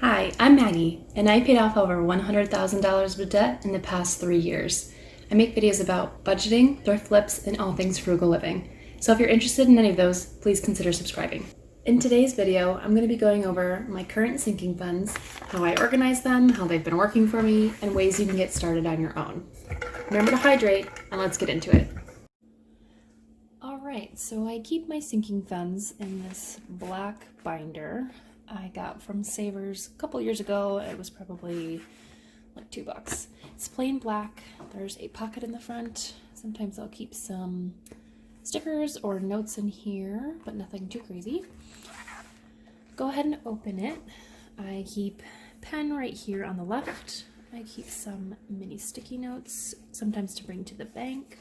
Hi, I'm Maggie, and I paid off over $100,000 of debt in the past 3 years. I make videos about budgeting, thrift flips, and all things frugal living. So if you're interested in any of those, please consider subscribing. In today's video, I'm going to be going over my current sinking funds, how I organize them, how they've been working for me, and ways you can get started on your own. Remember to hydrate, and let's get into it. Alright, so I keep my sinking funds in this black binder I got from Savers a couple years ago. It was probably like $2. It's plain black. There's a pocket in the front. Sometimes I'll keep some stickers or notes in here, but nothing too crazy. Go ahead and open it. I keep pen right here on the left. I keep some mini sticky notes, sometimes to bring to the bank,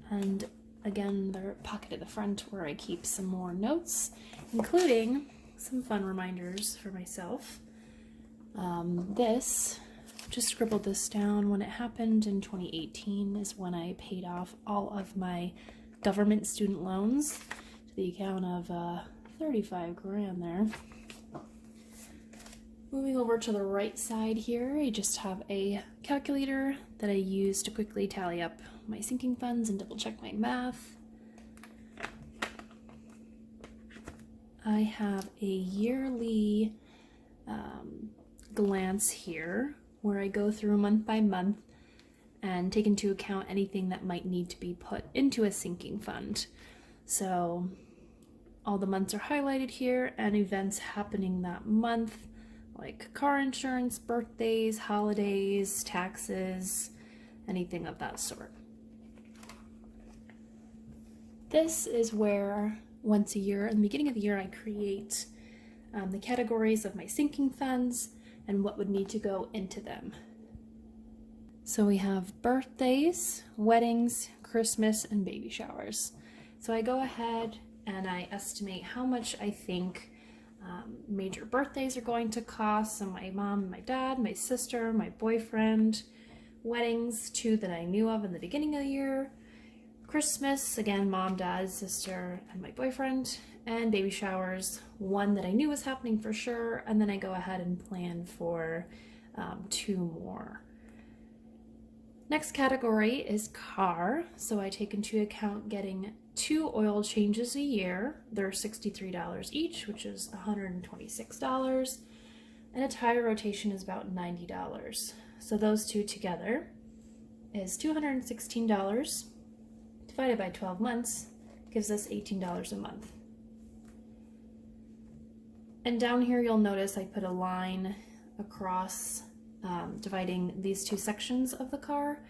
and again, the pocket at the front where I keep some more notes, including some fun reminders for myself. Just scribbled this down when it happened in 2018 is when I paid off all of my government student loans to the account of 35 grand there. Moving over to the right side here, I just have a calculator that I use to quickly tally up my sinking funds and double check my math. I have a yearly glance here where I go through month by month and take into account anything that might need to be put into a sinking fund. So all the months are highlighted here and events happening that month, like car insurance, birthdays, holidays, taxes, anything of that sort. This is where once a year, in the beginning of the year, I create the categories of my sinking funds and what would need to go into them. So we have birthdays, weddings, Christmas, and baby showers. So I go ahead and I estimate how much I think major birthdays are going to cost. So my mom, my dad, my sister, my boyfriend, weddings, 2 that I knew of in the beginning of the year, Christmas, again, mom, dad, sister, and my boyfriend, and baby showers, 1 that I knew was happening for sure, and then I go ahead and plan for 2 more. Next category is car, so I take into account getting 2 oil changes a year. They're $63 each, which is $126, and a tire rotation is about $90. So those 2 together is $216. Divided by 12 months gives us $18 a month. And down here you'll notice I put a line across dividing these 2 sections of the car,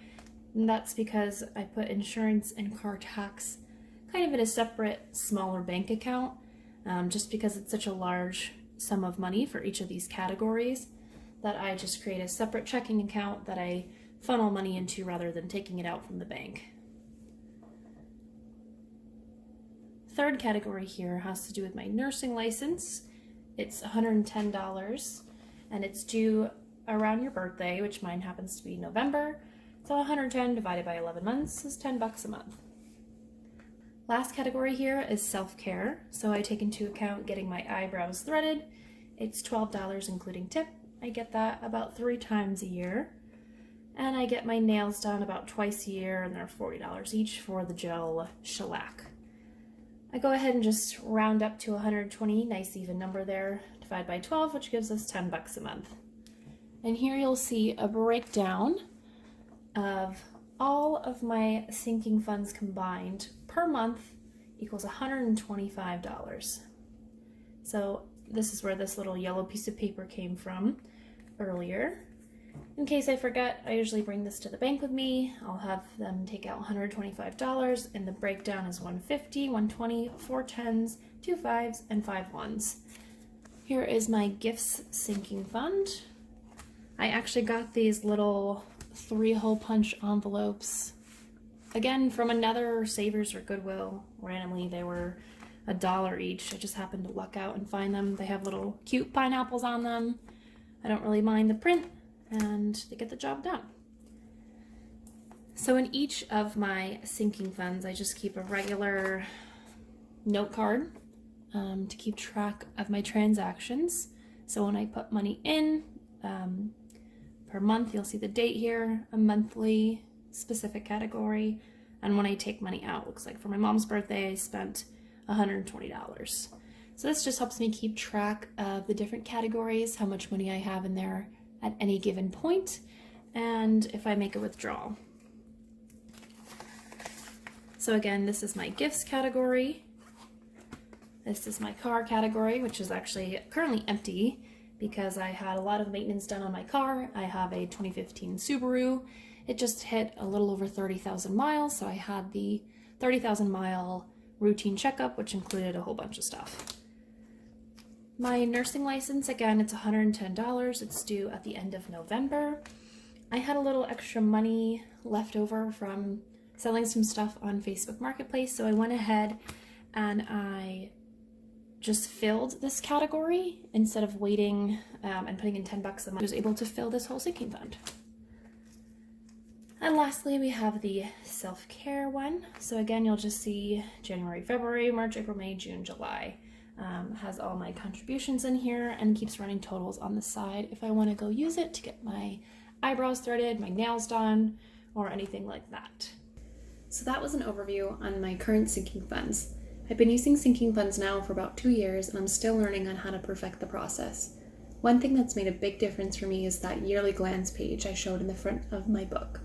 and that's because I put insurance and car tax kind of in a separate, smaller bank account, just because it's such a large sum of money for each of these categories that I just create a separate checking account that I funnel money into rather than taking it out from the bank. Third category here has to do with my nursing license. It's $110 and it's due around your birthday, which mine happens to be November. So 110 divided by 11 months is $10 a month. Last category here is self-care. So I take into account getting my eyebrows threaded. It's $12 including tip. I get that about 3 times a year. And I get my nails done about twice a year, and they're $40 each for the gel shellac. I go ahead and just round up to 120, nice even number there, divide by 12, which gives us $10 a month. And here you'll see a breakdown of all of my sinking funds combined per month equals $125. So this is where this little yellow piece of paper came from earlier. In case I forget, I usually bring this to the bank with me. I'll have them take out $125, and the breakdown is $150, $120, 4 10s, 2 5s, and 5 1s. Here is my gifts sinking fund. I actually got these little 3-hole punch envelopes, again, from another Savers or Goodwill. Randomly, they were $1 each. I just happened to luck out and find them. They have little cute pineapples on them. I don't really mind the print, and they get the job done. So in each of my sinking funds, I just keep a regular note card to keep track of my transactions. So when I put money in per month, you'll see the date here, a monthly specific category. And when I take money out, looks like for my mom's birthday, I spent $120. So this just helps me keep track of the different categories, how much money I have in there at any given point, and if I make a withdrawal. So again, this is my gifts category. This is my car category, which is actually currently empty because I had a lot of maintenance done on my car. I have a 2015 Subaru. It just hit a little over 30,000 miles, so I had the 30,000 mile routine checkup, which included a whole bunch of stuff. My nursing license, again, it's $110. It's due at the end of November. I had a little extra money left over from selling some stuff on Facebook Marketplace, so I went ahead and I just filled this category instead of waiting and putting in $10 a month. I was able to fill this whole sinking fund. And lastly, we have the self-care one. So again, you'll just see January, February, March, April, May, June, July. Has all my contributions in here and keeps running totals on the side if I want to go use it to get my eyebrows threaded, my nails done, or anything like that. So that was an overview on my current sinking funds. I've been using sinking funds now for about 2 years, and I'm still learning on how to perfect the process. One thing that's made a big difference for me is that yearly glance page I showed in the front of my book.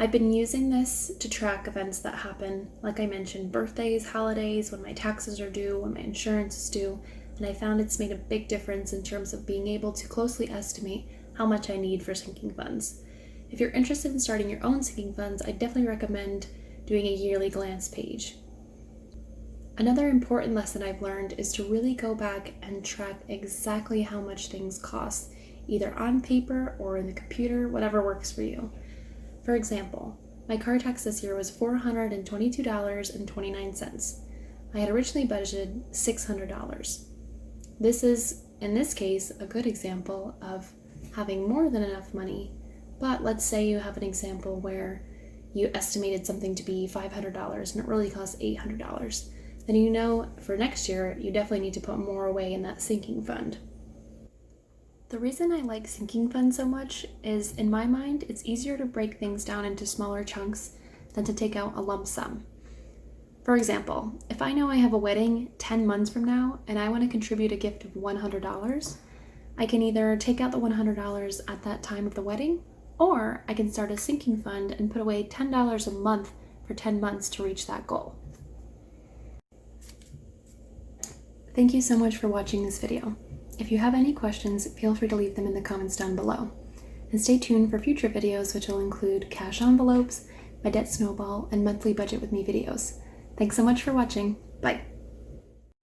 I've been using this to track events that happen, like I mentioned, birthdays, holidays, when my taxes are due, when my insurance is due, and I found it's made a big difference in terms of being able to closely estimate how much I need for sinking funds. If you're interested in starting your own sinking funds, I definitely recommend doing a yearly glance page. Another important lesson I've learned is to really go back and track exactly how much things cost, either on paper or in the computer, whatever works for you. For example, my car tax this year was $422.29. I had originally budgeted $600. This is, in this case, a good example of having more than enough money, but let's say you have an example where you estimated something to be $500 and it really costs $800. Then you know for next year, you definitely need to put more away in that sinking fund. The reason I like sinking funds so much is, in my mind, it's easier to break things down into smaller chunks than to take out a lump sum. For example, if I know I have a wedding 10 months from now and I want to contribute a gift of $100, I can either take out the $100 at that time of the wedding, or I can start a sinking fund and put away $10 a month for 10 months to reach that goal. Thank you so much for watching this video. If you have any questions, feel free to leave them in the comments down below. And stay tuned for future videos which will include cash envelopes, my debt snowball, and monthly budget with me videos. Thanks so much for watching. Bye.